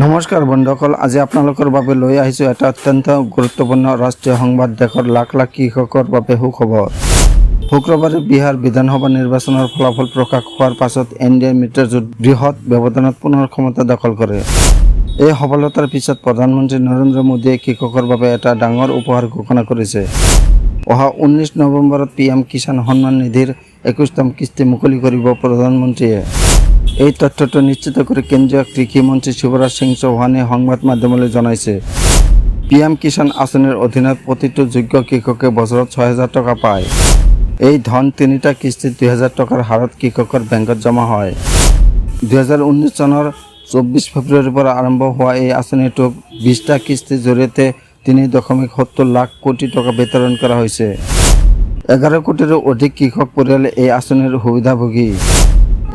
নমস্কাৰ বন্ধুসকল, আজি আপোনালোকৰ বাবে লৈ আহিছো এটা অত্যন্ত গুৰুত্বপূৰ্ণ ৰাষ্ট্ৰীয় সংবাদ। দেশৰ লাখ লাখ কৃষকৰ বাবে সুখবৰ। শুক্ৰবাৰে বিহাৰ বিধানসভা নিৰ্বাচনৰ ফলাফল প্ৰকাশ হোৱাৰ পাছত এনডিএ মিত্ৰজোঁট বৃহৎ ব্যৱধানত পুনৰ ক্ষমতা দখল কৰে। এই সফলতাৰ পিছত প্ৰধানমন্ত্ৰী নৰেন্দ্ৰ মোদীয়ে কৃষকৰ বাবে এটা ডাঙৰ উপহাৰ ঘোষণা কৰিছে। অহা 19 নৱেম্বৰত PM-KISAN সন্মান নিধিৰ 21তম কিস্তি মুকলি কৰিব প্ৰধানমন্ত্ৰীয়ে। এই তথ্যটো নিশ্চিত কৰি কেন্দ্ৰীয় কৃষি মন্ত্ৰী শিৱৰাজ সিং চৌহানে সংবাদ মাধ্যমলৈ জনাইছে। PM-KISAN আঁচনিৰ অধীনত প্ৰতিটো যোগ্য কৃষকে বছৰত 6,000 টকা পায়। এই ধন তিনিটা কিস্তিত 2,000 টকাৰ হাৰত কৃষকৰ বেংকত জমা হয়। 2019 চনৰ 24 ফেব্ৰুৱাৰীৰ পৰা আৰম্ভ হোৱা এই আঁচনিটোক 20টা কিস্তিৰ জৰিয়তে 3.70 লাখ কোটি টকা বিতৰণ কৰা হৈছে। 11 কোটিৰো অধিক কৃষক পৰিয়ালে এই আঁচনিৰ সুবিধাভোগী।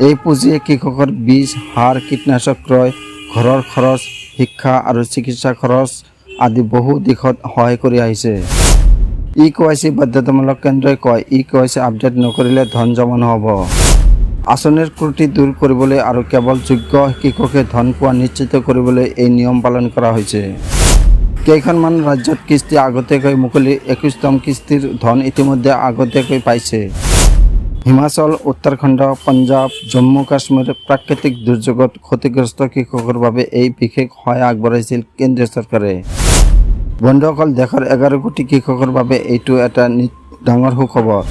এই পুঁজিয়ে কৃষকৰ বীজ, সাৰ, কীটনাশক ক্ৰয়, ঘৰৰ খৰচ, শিক্ষা আৰু চিকিৎসা খৰচ আদি বহু দিশত সহায় কৰি আহিছে। e-KYC বাধ্যতামূলক। কেন্দ্ৰই কয়, e-KYC আপডেট নকৰিলে ধন জমা নহ'ব। আঁচনিৰ ত্ৰুটি দূৰ কৰিবলৈ আৰু কেৱল যোগ্য কৃষকে ধন পোৱা নিশ্চিত কৰিবলৈ এই নিয়ম পালন কৰা হৈছে। কেইখনমান ৰাজ্যত কিস্তি আগতীয়াকৈ মুকলি। 21তম কিস্তিৰ ধন ইতিমধ্যে আগতীয়াকৈ পাইছে। হিমাচল, উত্তৰাখণ্ড, পঞ্জাৱ, জম্মু কাশ্মীৰ প্ৰাকৃতিক দুৰ্যোগত ক্ষতিগ্ৰস্ত কৃষকৰ বাবে এই বিশেষ সহায় আগবঢ়াইছিল কেন্দ্ৰীয় চৰকাৰে। বন্ধুসকল, দেশৰ 11 কোটি কৃষকৰ বাবে এইটো এটা ডাঙৰ সুখবৰ।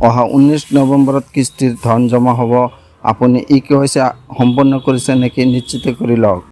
অহা 19 নৱেম্বৰত কিস্তিৰ ধন জমা হ'ব। আপুনি e-KYC সম্পন্ন কৰিছে নেকি নিশ্চিত কৰি লওক।